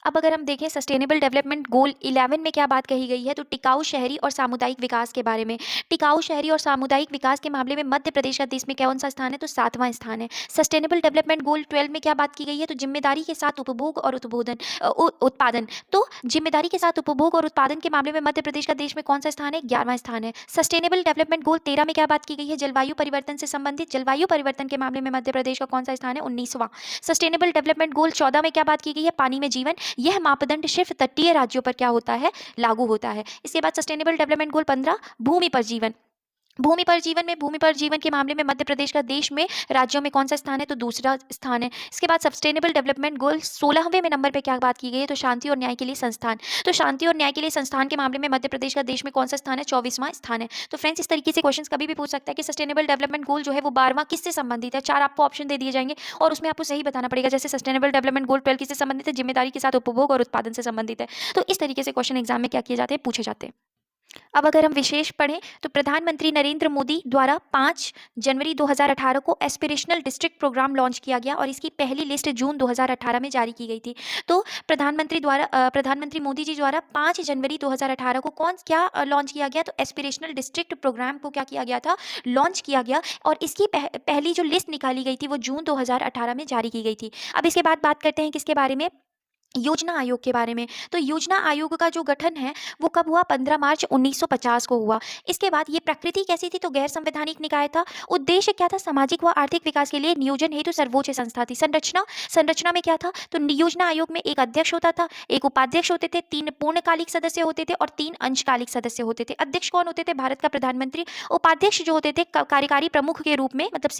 अब अगर हम देखें सस्टेनेबल डेवलपमेंट गोल 11 में क्या बात कही गई है? तो टिकाऊ शहरी और सामुदायिक विकास के बारे में। टिकाऊ शहरी और सामुदायिक विकास के मामले में मध्य प्रदेश का देश में कौन सा स्थान है? तो 7वां स्थान है। सस्टेनेबल डेवलपमेंट गोल 12 में क्या बात की गई है? तो जिम्मेदारी के साथ उपभोग और उत्पादन। तो जिम्मेदारी के साथ उपभोग और उत्पादन के मामले में मध्य प्रदेश का देश में कौन सा स्थान है? 11वां स्थान है। सस्टेनेबल डेवलपमेंट गोल 13 में क्या बात की गई है? जलवायु परिवर्तन से संबंधित। जलवायु परिवर्तन के मामले में मध्य प्रदेश का कौन सा स्थान है? 19वां। सस्टेनेबल डेवलपमेंट गोल 14 में क्या बात की गई है? पानी में जीवन। यह मापदंड सिर्फ तटीय राज्यों पर क्या होता है? लागू होता है। इसके बाद सस्टेनेबल डेवलपमेंट गोल 15 भूमि पर जीवन। भूमि पर जीवन के मामले में मध्य प्रदेश का देश में राज्यों में कौन सा स्थान है? तो दूसरा स्थान है। इसके बाद सस्टेनेबल डेवलपमेंट गोल 16वें में नंबर पे क्या बात की गई है? तो शांति और न्याय के लिए संस्थान। तो शांति और न्याय के लिए संस्थान के मामले में मध्य प्रदेश का देश में कौन सा स्थान है? 24वां स्थान है। तो फ्रेंड्स, इस तरीके से क्वेश्चन कभी भी पूछ सकता है कि सस्टेनेबल डेवलपमेंट गोल जो है वो 12वां किससे संबंधित है? 4 आपको ऑप्शन दे दिए जाएंगे और उसमें आपको सही बताना पड़ेगा। जैसे सस्टेनेबल डेवलपमेंट गोल 12 किससे संबंधित है? जिम्मेदारी के साथ उपभोग और उत्पादन से संबंधित है। तो इस तरीके से क्वेश्चन एग्जाम में क्या किए जाते हैं? पूछे जाते हैं। अब अगर हम विशेष पढ़ें तो प्रधानमंत्री नरेंद्र मोदी द्वारा 5 जनवरी 2018 को एस्पिरेशनल डिस्ट्रिक्ट प्रोग्राम लॉन्च किया गया और इसकी पहली लिस्ट जून 2018 में जारी की गई थी। तो प्रधानमंत्री मोदी जी द्वारा 5 जनवरी 2018 को क्या लॉन्च किया गया? तो एस्पिरेशनल डिस्ट्रिक्ट प्रोग्राम को क्या किया गया था? लॉन्च किया गया, और इसकी पहली जो लिस्ट निकाली गई थी वो जून 2018 में जारी की गई थी। अब इसके बाद बात करते हैं किसके बारे में? योजना आयोग के बारे में। तो योजना आयोग का जो गठन है वो कब हुआ? 15 मार्च 1950 को हुआ। इसके बाद ये प्रकृति कैसी थी? तो गैर संवैधानिक निकाय था। उद्देश्य क्या था? सामाजिक व आर्थिक विकास के लिए नियोजन हेतु सर्वोच्च संस्था थी। संरचना में क्या था? तो योजना आयोग में एक अध्यक्ष होता था, एक उपाध्यक्ष होते थे, 3 पूर्णकालिक सदस्य होते थे और 3 अंशकालिक सदस्य होते थे। अध्यक्ष कौन होते थे? भारत का प्रधानमंत्री। उपाध्यक्ष जो होते थे कार्यकारी प्रमुख के रूप में, मतलब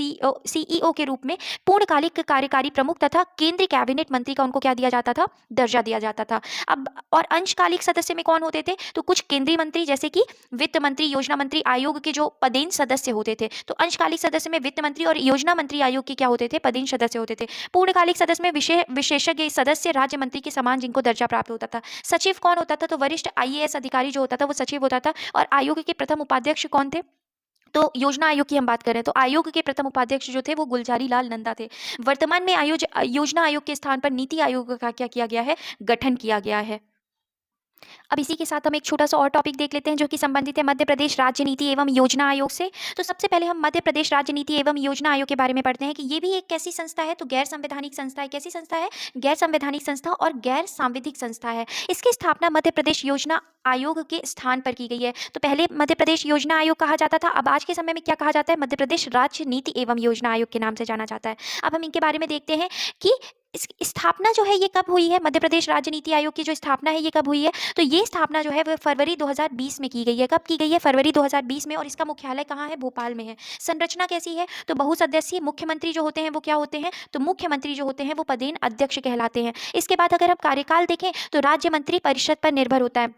सीईओ के रूप में, पूर्णकालिक कार्यकारी प्रमुख तथा केंद्रीय कैबिनेट मंत्री का उनको क्या दिया जाता था? दर्जा दिया जाता था। अब और अंशकालिक सदस्य में कौन होते थे? तो कुछ केंद्रीय मंत्री जैसे कि वित्त मंत्री, योजना मंत्री आयोग के जो पदेन सदस्य होते थे। तो अंशकालिक सदस्य में वित्त मंत्री और योजना मंत्री आयोग के क्या होते थे? पदेन सदस्य होते थे। पूर्णकालिक सदस्य में विशेषज्ञ सदस्य राज्य मंत्री के समान जिनको दर्जा प्राप्त होता था। सचिव कौन होता था? तो वरिष्ठ आईएएस अधिकारी जो होता था वो सचिव होता था। और आयोग के प्रथम उपाध्यक्ष कौन थे? तो योजना आयोग की हम बात करें तो आयोग के प्रथम उपाध्यक्ष जो थे वो गुलजारी लाल नंदा थे। वर्तमान में योजना आयोग के स्थान पर नीति आयोग का क्या किया गया है? गठन किया गया है। अब इसी के साथ हम एक छोटा सा और टॉपिक देख लेते हैं जो कि संबंधित है मध्य प्रदेश राज्य नीति एवं योजना आयोग से। तो सबसे पहले हम मध्य प्रदेश राज्य नीति एवं योजना आयोग के बारे में पढ़ते हैं कि ये भी एक कैसी संस्था है? तो गैर संवैधानिक संस्था है। कैसी संस्था है? गैर संवैधानिक संस्था और गैर सांविधिक संस्था है। इसकी स्थापना मध्य प्रदेश योजना आयोग के स्थान पर की गई है। तो पहले मध्य प्रदेश योजना आयोग कहा जाता था, अब आज के समय में क्या कहा जाता है? मध्य प्रदेश राज्य नीति एवं योजना आयोग के नाम से जाना जाता है। अब हम इनके बारे में देखते हैं कि इसकी स्थापना जो है ये कब हुई है? मध्य प्रदेश राज्य नीति आयोग की जो स्थापना है ये कब हुई है? तो ये स्थापना जो है वो फरवरी 2020 में की गई है। कब की गई है? फरवरी 2020 में। और इसका मुख्यालय कहाँ है? भोपाल में है। संरचना कैसी है? तो बहुसदस्यीय। मुख्यमंत्री जो होते हैं वो क्या होते हैं? तो मुख्यमंत्री जो होते हैं वो पदेन अध्यक्ष कहलाते हैं। इसके बाद अगर हम कार्यकाल देखें तो राज्य मंत्री परिषद पर निर्भर होता है।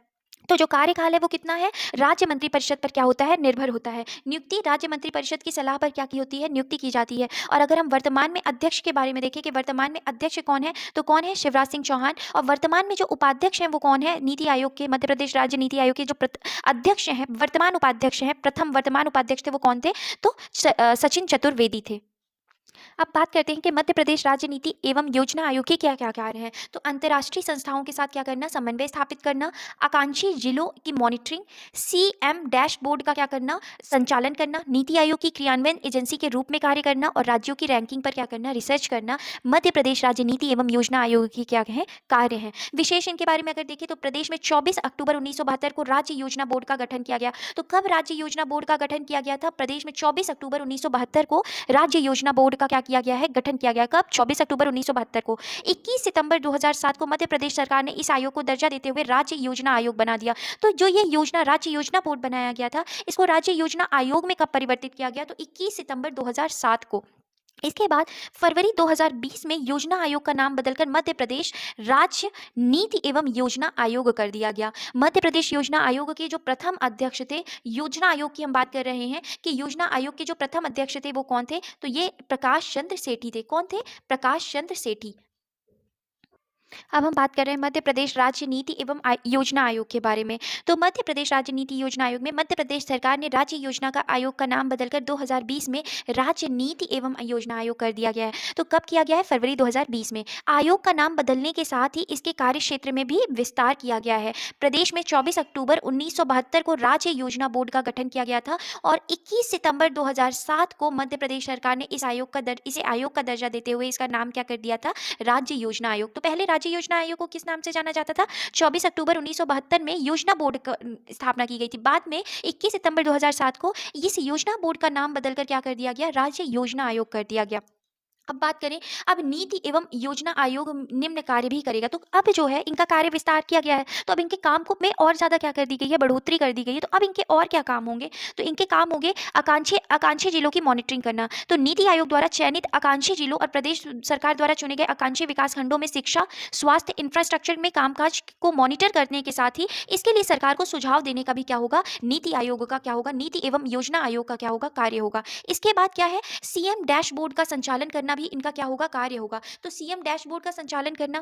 तो जो कार्यकाल है वो कितना है? राज्य मंत्री परिषद पर क्या होता है? निर्भर होता है। नियुक्ति राज्य मंत्री परिषद की सलाह पर क्या की होती है? नियुक्ति की जाती है। और अगर हम वर्तमान में अध्यक्ष के बारे में देखें कि वर्तमान में अध्यक्ष कौन है, तो कौन है? शिवराज सिंह चौहान। और वर्तमान में जो उपाध्यक्ष हैं वो कौन है? नीति आयोग के, मध्य प्रदेश राज्य नीति आयोग के जो अध्यक्ष हैं, वर्तमान उपाध्यक्ष हैं, प्रथम वर्तमान उपाध्यक्ष थे वो कौन थे? तो सचिन चतुर्वेदी थे। अब बात करते हैं कि मध्य प्रदेश राज्य नीति एवं योजना आयोग के क्या क्या कार्य हैं। तो अंतर्राष्ट्रीय संस्थाओं के साथ क्या करना, समन्वय स्थापित करना, आकांक्षी जिलों की मॉनिटरिंग, सीएम डैशबोर्ड का क्या करना, संचालन करना, नीति आयोग की क्रियान्वयन एजेंसी के रूप में कार्य करना और राज्यों की रैंकिंग पर क्या करना, रिसर्च करना। मध्य प्रदेश राज्य नीति एवं योजना आयोग की क्या है, कार्य हैं। विशेष इनके बारे में अगर देखें तो प्रदेश में 24 अक्टूबर 1972 को राज्य योजना बोर्ड का गठन किया गया। तो कब राज्य योजना बोर्ड का गठन किया गया था? प्रदेश में 24 अक्टूबर 1972 को राज्य योजना बोर्ड का क्या किया गया है, गठन किया गया। कब? 24 अक्टूबर 1972 को। 21 सितंबर 2007 को मध्य प्रदेश सरकार ने इस आयोग को दर्जा देते हुए राज्य योजना आयोग बना दिया। तो जो ये योजना राज्य योजना बोर्ड बनाया गया था, इसको राज्य योजना आयोग में कब परिवर्तित किया गया? तो 21 सितंबर 2007 को। इसके बाद फरवरी 2020 में योजना आयोग का नाम बदलकर मध्य प्रदेश राज्य नीति एवं योजना आयोग कर दिया गया। मध्य प्रदेश योजना आयोग के जो प्रथम अध्यक्ष थे, योजना आयोग की हम बात कर रहे हैं कि योजना आयोग के जो प्रथम अध्यक्ष थे वो कौन थे? तो ये प्रकाश चंद्र सेठी थे। कौन थे? प्रकाश चंद्र सेठी। अब हम बात कर रहे हैं मध्य प्रदेश राज्य नीति एवं योजना आयोग के बारे में। तो मध्य प्रदेश राज्य नीति योजना आयोग में मध्य प्रदेश सरकार ने राज्य योजना का आयोग का नाम बदलकर 2020 में राज्य नीति एवं योजना आयोग कर दिया गया है। तो कब किया गया है? फरवरी 2020 में। आयोग का नाम बदलने के साथ ही इसके कार्य क्षेत्र में भी विस्तार किया गया है। प्रदेश में 24 अक्टूबर 1972 को राज्य योजना बोर्ड का गठन किया गया था और 21 सितंबर 2007 को मध्य प्रदेश सरकार ने इसे आयोग का दर्जा देते हुए इसका नाम क्या कर दिया था? राज्य योजना आयोग। तो पहले राज्य योजना आयोग को किस नाम से जाना जाता था? 24 अक्टूबर 1972 में योजना बोर्ड का स्थापना की गई थी। बाद में 21 सितंबर 2007 को इस योजना बोर्ड का नाम बदलकर क्या कर दिया गया? राज्य योजना आयोग कर दिया गया। अब बात करें, अब नीति एवं योजना आयोग निम्न कार्य भी करेगा। तो अब जो है इनका कार्य विस्तार किया गया है, तो अब इनके काम को में और ज़्यादा क्या कर दी गई है? बढ़ोतरी कर दी गई है। तो अब इनके और क्या काम होंगे? तो इनके काम होंगे आकांक्षी जिलों की मॉनिटरिंग करना। तो नीति आयोग द्वारा चयनित आकांक्षी जिलों और प्रदेश सरकार द्वारा चुने गए आकांक्षी विकास खंडों में शिक्षा, स्वास्थ्य, इंफ्रास्ट्रक्चर में कामकाज को मॉनिटर करने के साथ ही इसके लिए सरकार को सुझाव देने का भी क्या होगा? नीति आयोग का क्या होगा? नीति एवं योजना आयोग का क्या होगा? कार्य होगा। इसके बाद क्या है? सीएम डैशबोर्ड का संचालन करना भी इनका क्या होगा? कार्य होगा। तो सीएम डैशबोर्ड का संचालन करना,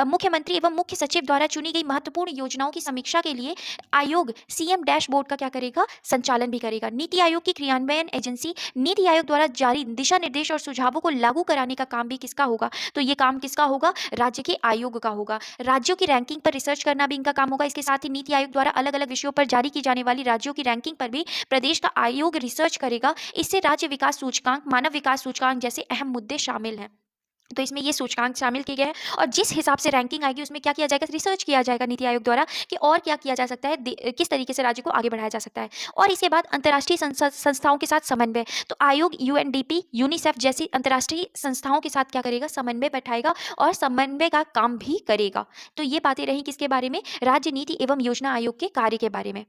मुख्यमंत्री एवं मुख्य सचिव द्वारा चुनी गई महत्वपूर्ण योजनाओं की समीक्षा के लिए आयोग सीएम डैशबोर्ड का क्या करेगा? संचालन भी करेगा। नीति आयोग की क्रियान्वयन एजेंसी, नीति आयोग द्वारा जारी दिशा निर्देश और सुझावों को लागू कराने का काम भी किसका होगा? तो ये काम किसका होगा? राज्य के आयोग का होगा। राज्यों की रैंकिंग पर रिसर्च करना भी इनका काम होगा। इसके साथ ही नीति आयोग द्वारा अलग अलग विषयों पर जारी की जाने वाली राज्यों की रैंकिंग पर भी प्रदेश का आयोग रिसर्च करेगा। इससे राज्य विकास सूचकांक, मानव विकास सूचकांक जैसे अहम मुद्दे शामिल हैं। तो इसमें ये सूचकांक शामिल किए गए हैं और जिस हिसाब से रैंकिंग आएगी उसमें क्या किया जाएगा? रिसर्च किया जाएगा नीति आयोग द्वारा कि और क्या किया जा सकता है, किस तरीके से राज्य को आगे बढ़ाया जा सकता है। और इसके बाद अंतर्राष्ट्रीय संस्थाओं के साथ समन्वय। तो आयोग यूएनडीपी, यूनिसेफ जैसी अंतर्राष्ट्रीय संस्थाओं के साथ क्या करेगा? समन्वय बैठाएगा और समन्वय का काम भी करेगा। तो ये बातें रही किसके बारे में? राज्य नीति एवं योजना आयोग के कार्य के बारे में।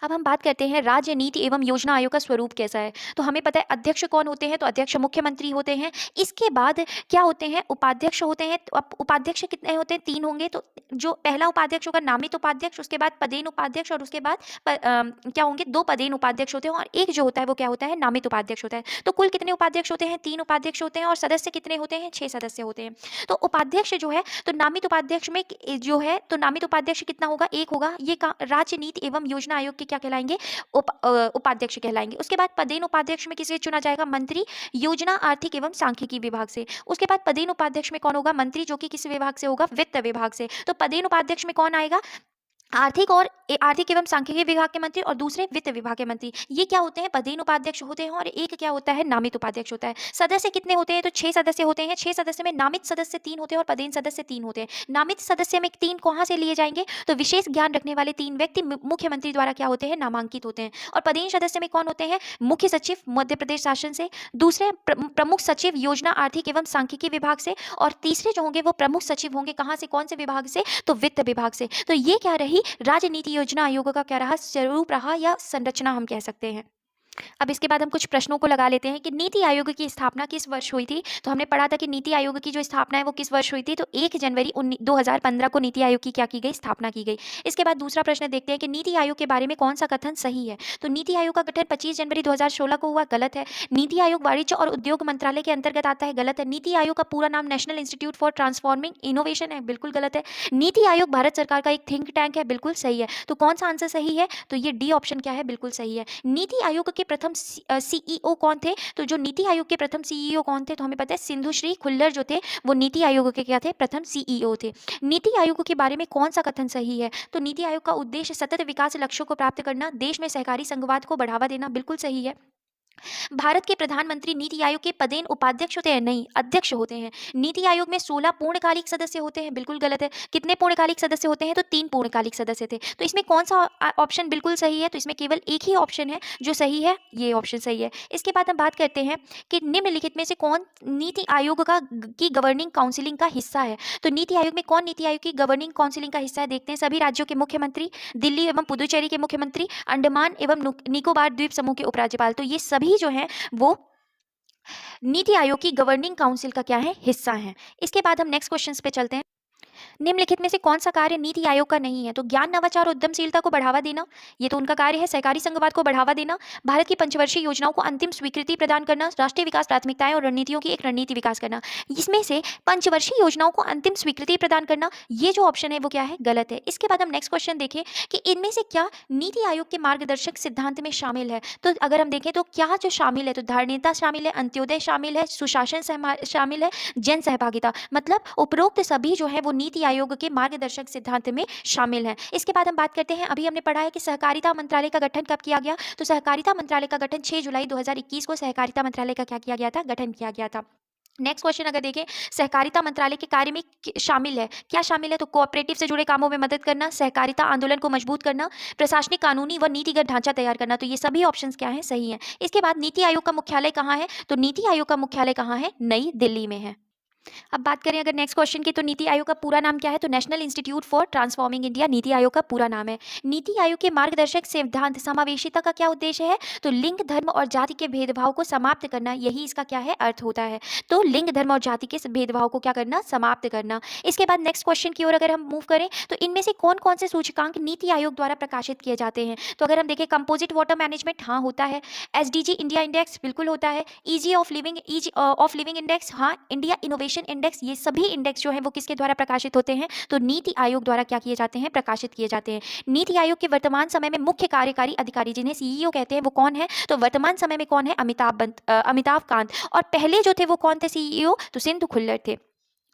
अब हम बात करते हैं राज्य नीति एवं योजना आयोग का स्वरूप कैसा है। तो हमें पता है अध्यक्ष कौन होते हैं? तो अध्यक्ष मुख्यमंत्री होते हैं। इसके बाद क्या होते हैं? उपाध्यक्ष होते हैं। तो अब उपाध्यक्ष कितने होते हैं? 3 होंगे। तो जो पहला उपाध्यक्ष होगा नामित उपाध्यक्ष, उसके बाद पदेन उपाध्यक्ष और उसके बाद क्या होंगे? 2 पदेन उपाध्यक्ष होते हैं और एक जो होता है वो क्या होता है? नामित उपाध्यक्ष होता है। तो कुल कितने उपाध्यक्ष होते हैं? 3 उपाध्यक्ष होते हैं और सदस्य कितने होते हैं? 6 सदस्य होते हैं। तो उपाध्यक्ष जो है, तो नामित उपाध्यक्ष में जो है, तो नामित उपाध्यक्ष कितना होगा? 1 होगा। ये राज्य नीति एवं योजना आयोग के क्या कहलाएंगे? उपाध्यक्ष कहलाएंगे। उसके बाद पदेन उपाध्यक्ष में किसे चुना जाएगा? मंत्री, योजना, आर्थिक एवं सांख्यिकी विभाग से। उसके बाद पदेन उपाध्यक्ष में कौन होगा? मंत्री, जो कि किस विभाग से होगा? वित्त विभाग से। तो पदेन उपाध्यक्ष में कौन आएगा? आर्थिक एवं सांख्यिकी विभाग के मंत्री और दूसरे वित्त विभाग के मंत्री। ये क्या होते हैं? पदेन उपाध्यक्ष होते हैं और एक क्या होता है? नामित उपाध्यक्ष होता है। सदस्य कितने होते हैं? तो 6 सदस्य होते हैं। 6 सदस्य में नामित सदस्य 3 होते हैं और पदेन सदस्य 3 होते हैं। नामित सदस्य में 3 कहाँ से लिए जाएंगे? तो विशेष ज्ञान रखने वाले 3 व्यक्ति मुख्यमंत्री द्वारा क्या होते हैं? नामांकित होते हैं। और पदेन सदस्य में कौन होते हैं? मुख्य सचिव मध्य प्रदेश शासन से, दूसरे प्रमुख सचिव योजना, आर्थिक एवं सांख्यिकी विभाग से और तीसरे जो होंगे वो प्रमुख सचिव होंगे कहाँ से? कौन से विभाग से? तो वित्त विभाग से। तो ये क्या रही? राजनीति योजना आयोग का क्या रहा? स्वरूप रहा या संरचना हम कह सकते हैं। अब इसके बाद हम कुछ प्रश्नों को लगा लेते हैं कि नीति आयोग की स्थापना किस वर्ष हुई थी। तो हमने पढ़ा था कि नीति आयोग की जो स्थापना है वो किस वर्ष हुई थी। तो 1 जनवरी 2015 को नीति आयोग की क्या की गई? स्थापना की गई। इसके बाद दूसरा प्रश्न देखते हैं कि नीति आयोग के बारे में कौन सा कथन सही है। तो नीति आयोग का गठन 25 जनवरी 2016 को हुआ, गलत है। नीति आयोग वाणिज्य और उद्योग मंत्रालय के अंतर्गत आता है, गलत है। नीति आयोग का पूरा नाम national institute for transforming innovation है, बिल्कुल गलत है। नीति आयोग भारत सरकार का एक थिंक टैंक है, बिल्कुल सही है। तो कौन सा आंसर सही है? तो ये डी ऑप्शन क्या है? बिल्कुल सही है। नीति आयोग के प्रथम सीईओ कौन थे? तो जो नीति आयोग के प्रथम सीईओ कौन थे? तो हमें पता है सिंधु श्री खुल्लर जो थे वो नीति आयोग के क्या थे? प्रथम सीईओ थे। नीति आयोग के बारे में कौन सा कथन सही है? तो नीति आयोग का उद्देश्य सतत विकास लक्ष्यों को प्राप्त करना, देश में सहकारी संघवाद को बढ़ावा देना, बिल्कुल सही है। भारत के प्रधानमंत्री नीति आयोग के पदेन उपाध्यक्ष होते हैं? नहीं, अध्यक्ष होते हैं। नीति आयोग में 16 पूर्णकालिक सदस्य होते हैं? बिल्कुल गलत है। कितने पूर्णकालिक सदस्य होते हैं? तो 3 पूर्णकालिक सदस्य थे। तो इसमें कौन सा ऑप्शन बिल्कुल सही है? तो इसमें केवल एक ही ऑप्शन है जो सही है, ये ऑप्शन सही है। इसके बाद हम बात करते हैं कि निम्नलिखित में से कौन नीति आयोग की गवर्निंग काउंसिलिंग का हिस्सा है? तो नीति आयोग में कौन नीति आयोग की गवर्निंग काउंसिलिंग का हिस्सा है? देखते हैं। सभी राज्यों के मुख्यमंत्री, दिल्ली एवं पुदुचेरी के मुख्यमंत्री, अंडमान एवं निकोबार द्वीप समूह के उपराज्यपाल। तो ये सभी जो है वो नीति आयोग की गवर्निंग काउंसिल का क्या है? हिस्सा है। इसके बाद हम नेक्स्ट क्वेश्चन पे चलते हैं। निम्नलिखित में से कौन सा कार्य नीति आयोग का नहीं है? तो ज्ञान, नवाचार, उद्यमशीलता को बढ़ावा देना, ये तो उनका कार्य है। सहकारी संघवाद को बढ़ावा देना, भारत की पंचवर्षीय योजनाओं को अंतिम स्वीकृति प्रदान करना, राष्ट्रीय विकास प्राथमिकताएं और रणनीतियों की एक रणनीति विकास करना। इसमें से पंचवर्षीय योजनाओं को अंतिम स्वीकृति प्रदान करना, ये जो ऑप्शन है वो क्या है? गलत है। इसके बाद हम नेक्स्ट क्वेश्चन देखें कि इनमें से क्या नीति आयोग के मार्गदर्शक सिद्धांत में शामिल है? तो अगर हम देखें तो क्या जो शामिल है? तो धारणीयता शामिल है, अंत्योदय शामिल है, सुशासन शामिल है, जन सहभागिता। मतलब उपरोक्त सभी जो है वो नीति आयोग के मार्गदर्शक सिद्धांत में शामिल है। इसके बाद हम बात करते हैं, अभी हमने पढ़ा है कि सहकारिता मंत्रालय का गठन कब किया गया? तो सहकारिता मंत्रालय का गठन 6 जुलाई 2021 को सहकारिता मंत्रालय का क्या किया गया था? गठन किया गया था। नेक्स्ट क्वेश्चन अगर देखें, सहकारिता मंत्रालय के कार्य में शामिल है, क्या शामिल है? तो कोऑपरेटिव से जुड़े कामों में मदद करना, सहकारिता आंदोलन को मजबूत करना, प्रशासनिक, कानूनी व नीतिगत ढांचा तैयार करना। तो ये सभी ऑप्शंस क्या हैं? सही हैं। इसके बाद नीति आयोग का मुख्यालय कहाँ है? तो नीति आयोग का मुख्यालय कहाँ है? नई दिल्ली में है। अब बात करें अगर नेक्स्ट क्वेश्चन की, तो नीति आयोग का पूरा नाम क्या है? तो national institute for transforming India NITI Aayog का पूरा नाम है। नीति आयोग के मार्गदर्शक सिद्धांत समावेशिता का क्या उद्देश्य है? तो लिंग, धर्म और जाति के भेदभाव को समाप्त करना, यही इसका क्या है? अर्थ होता है। तो लिंग, धर्म और जाति के भेदभाव को क्या करना? समाप्त करना। इसके बाद नेक्स्ट क्वेश्चन की ओर अगर हम मूव करें तो इनमें से कौन कौन से सूचकांक नीति आयोग द्वारा प्रकाशित किए जाते हैं? तो अगर हम देखें, कंपोजिट वाटर मैनेजमेंट, हाँ होता है। एसडीजी इंडिया इंडेक्स, बिल्कुल होता है। ईजी ऑफ लिविंग इंडेक्स, हाँ। इंडिया इनोवेशन इंडेक्स, ये सभी इंडेक्स जो है वो किसके द्वारा प्रकाशित होते हैं? तो नीति आयोग द्वारा क्या किए जाते हैं? प्रकाशित किए जाते हैं। नीति आयोग के वर्तमान समय में मुख्य कार्यकारी अधिकारी, जिन्हें सीईओ कहते हैं, वो कौन है? तो वर्तमान समय में कौन है? अमिताभ कांत। और पहले जो थे वो कौन थे सीईओ? तो सिंधु खुल्लर थे।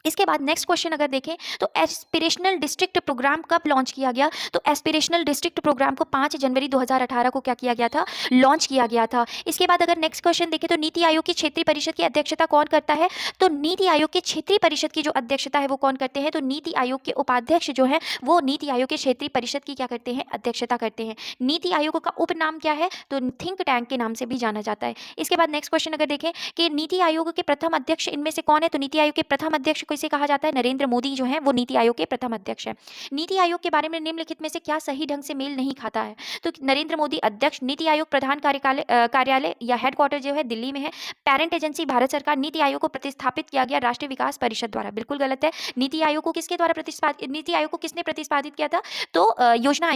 इसके बाद नेक्स्ट क्वेश्चन अगर देखें तो एस्पिरेशनल डिस्ट्रिक्ट प्रोग्राम कब लॉन्च किया गया? तो एस्पिरेशनल डिस्ट्रिक्ट प्रोग्राम को 5 जनवरी 2018 को क्या किया गया था? लॉन्च किया गया था। इसके बाद अगर नेक्स्ट क्वेश्चन देखें तो नीति आयोग की क्षेत्रीय परिषद की अध्यक्षता कौन करता है? तो नीति आयोग के क्षेत्रीय परिषद की जो अध्यक्षता है वो कौन करते हैं? तो नीति आयोग के उपाध्यक्ष जो है वो नीति आयोग के क्षेत्रीय परिषद की क्या करते हैं? अध्यक्षता करते हैं। नीति आयोग का उपनाम क्या है? तो थिंक टैंक के नाम से भी जाना जाता है। इसके बाद नेक्स्ट क्वेश्चन अगर देखें कि नीति आयोग के प्रथम अध्यक्ष इनमें से कौन है? तो नीति आयोग के प्रथम अध्यक्ष किसे कहा जाता है? नरेंद्र मोदी जो है वो नीति आयोग के प्रथम अध्यक्ष है। नीति आयोग के बारे में निम्नलिखित में से क्या सही ढंग से मेल नहीं खाता है? तो नरेंद्र मोदी अध्यक्ष, नीति आयोग प्रधान कार्यालय या हेडक्वार्टर जो है दिल्ली में है, पेरेंट एजेंसी भारत सरकार, नीति आयोग को प्रतिस्थापित किया गया राष्ट्रीय विकास परिषद द्वारा, बिल्कुल गलत है। नीति आयोग को किसके द्वारा नीति आयोग को किसने प्रतिपादित किया था? तो योजना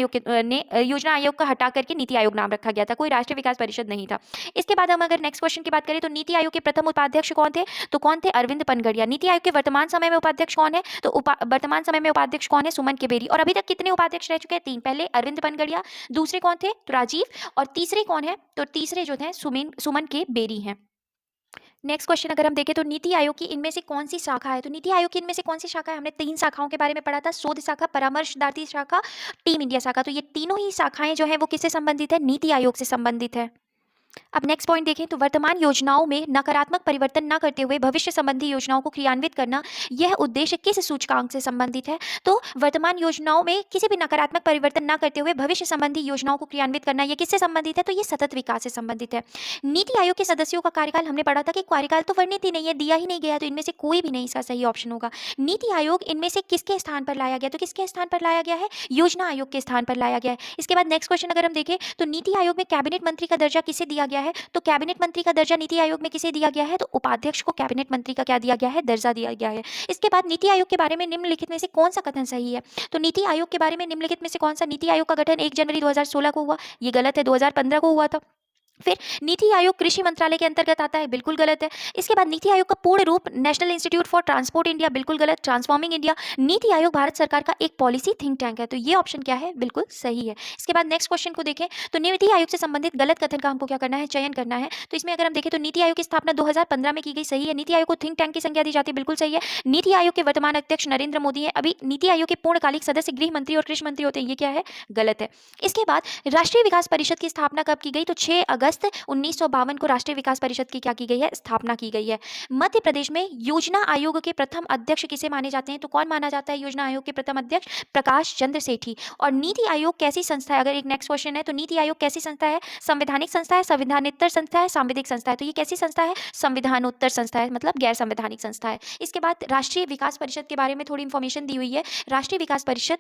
आयोग का हटा करके नीति आयोग नाम रखा गया था, कोई राष्ट्रीय विकास परिषद नहीं था। इसके बाद हम अगर नेक्स्ट क्वेश्चन की बात करें तो नीति आयोग के प्रथम उपाध्यक्ष कौन थे? तो कौन थे? अरविंद पनगड़िया। नीति आयोग के वर्तमान समय में उपाध्यक्ष कौन है? तो वर्तमान समय में उपाध्यक्ष कौन है? सुमन केबेरी। और अभी तक कितने उपाध्यक्ष रह चुके हैं? 3। पहले अरविंद पनगड़िया, दूसरे कौन थे? तो राजीव, और तीसरे कौन है? तो तीसरे जो थे सुमन केबेरी हैं। नेक्स्ट क्वेश्चन अगर हम देखें तो नीति आयोग की इनमें से कौन सी शाखा है? तो नीति आयोग की इनमें से कौन सी शाखा है? हमने 3 शाखाओं के बारे में पढ़ा था, शोध शाखा, परामर्शदात्री शाखा, टीम इंडिया शाखा। तो ये तीनों ही शाखाएं जो है वो किससे संबंधित है? नीति आयोग से संबंधित है। अब नेक्स्ट पॉइंट देखें तो वर्तमान योजनाओं में नकारात्मक परिवर्तन न करते हुए भविष्य संबंधी योजनाओं को क्रियान्वित करना, यह उद्देश्य किस सूचकांक से संबंधित है? तो वर्तमान योजनाओं में किसी भी नकारात्मक परिवर्तन न करते हुए भविष्य संबंधी योजनाओं को क्रियान्वित करना, यह किससे संबंधित है? तो ये सतत विकास से संबंधित है। नीति आयोग के सदस्यों का कार्यकाल हमने पढ़ा था कि कार्यकाल तो वर्णित ही नहीं है, दिया ही नहीं गया, तो इनमें से कोई भी नहीं इसका सही ऑप्शन होगा। नीति आयोग इनमें से किसके स्थान पर लाया गया? तो किसके स्थान पर लाया गया है? योजना आयोग के स्थान पर लाया गया है। इसके बाद नेक्स्ट क्वेश्चन अगर हम देखें तो नीति आयोग में कैबिनेट मंत्री का दर्जा किसे दिया गया है? तो कैबिनेट मंत्री का दर्जा नीति आयोग में किसे दिया गया है? तो उपाध्यक्ष को कैबिनेट मंत्री का क्या दिया गया है? दर्जा दिया गया है। इसके बाद नीति आयोग के बारे में निम्नलिखित में से कौन सा कथन सही है? तो नीति आयोग के बारे में निम्नलिखित में से कौन सा? नीति आयोग का गठन 1 जनवरी 2016 को हुआ, ये गलत है, 2015 को हुआ था। फिर नीति आयोग कृषि मंत्रालय के अंतर्गत आता है, बिल्कुल गलत है। इसके बाद नीति आयोग का पूर्ण रूप national institute for transport India, बिल्कुल गलत। Transforming India. नीति आयोग भारत सरकार का एक पॉलिसी थिंक टैंक है, तो ये ऑप्शन क्या है, बिल्कुल सही है। इसके बाद नेक्स्ट क्वेश्चन को देखें तो नीति आयोग से संबंधित गलत कथन का हमको क्या करना है, चयन करना है। तो इसमें अगर हम देखें तो नीति आयोग की स्थापना 2015 में की गई, सही है। नीति आयोग को थिंक टैंक की संज्ञा दी जाती है, बिल्कुल सही है। नीति आयोग के वर्तमान अध्यक्ष नरेंद्र मोदी है। अभी नीति आयोग के पूर्णकालिक सदस्य गृह मंत्री और कृषि मंत्री होते हैं, ये क्या है, गलत है। इसके बाद राष्ट्रीय विकास परिषद की स्थापना कब की गई, तो 6 अगस्त 1952 को राष्ट्रीय विकास परिषद की क्या की गई है, स्थापना की गई है। मध्य प्रदेश में योजना आयोग के प्रथम अध्यक्ष किसे माने जाते हैं, तो कौन माना जाता है योजना आयोग के प्रथम अध्यक्ष, प्रकाश चंद्र सेठी। और नीति आयोग कैसी संस्था है, अगर एक नेक्स्ट क्वेश्चन है तो नीति आयोग कैसी संस्था है, संवैधानिक संस्था है, संविधानेतर संस्था है, सांविधिक संस्था है। तो ये कैसी संस्था है, संविधानोत्तर संस्था है, मतलब गैर संवैधानिक संस्था है। इसके बाद राष्ट्रीय विकास परिषद के बारे में थोड़ी इंफॉर्मेशन दी हुई है। राष्ट्रीय विकास परिषद,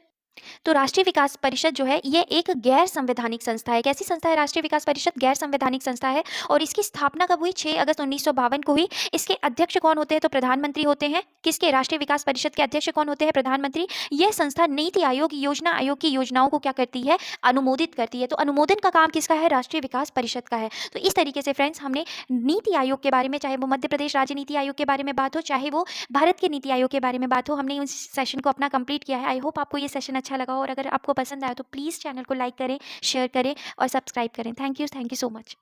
तो राष्ट्रीय विकास परिषद जो है ये एक गैर संवैधानिक संस्था है। कैसी संस्था है राष्ट्रीय विकास परिषद, गैर संवैधानिक संस्था है। और इसकी स्थापना कब हुई, 6 अगस्त 1952 को हुई। इसके अध्यक्ष कौन होते हैं, तो प्रधानमंत्री होते हैं। किसके, राष्ट्रीय विकास परिषद के अध्यक्ष कौन होते हैं, प्रधानमंत्री। यह संस्था नीति आयोग, योजना आयोग की योजनाओं को क्या करती है, अनुमोदित करती है। तो अनुमोदन का काम किसका है, राष्ट्रीय विकास परिषद का है। तो इस तरीके से फ्रेंड्स हमने नीति आयोग के बारे में, चाहे वो मध्य प्रदेश राज्य नीति आयोग के बारे में बात हो, चाहे वो भारत के नीति आयोग के बारे में बात हो, हमने उस सेशन को अपना कंप्लीट किया है। आई होप आपको ये सेशन अच्छा लगा हो, और अगर आपको पसंद आया तो प्लीज़ चैनल को लाइक करें, शेयर करें और सब्सक्राइब करें। Thank you so much.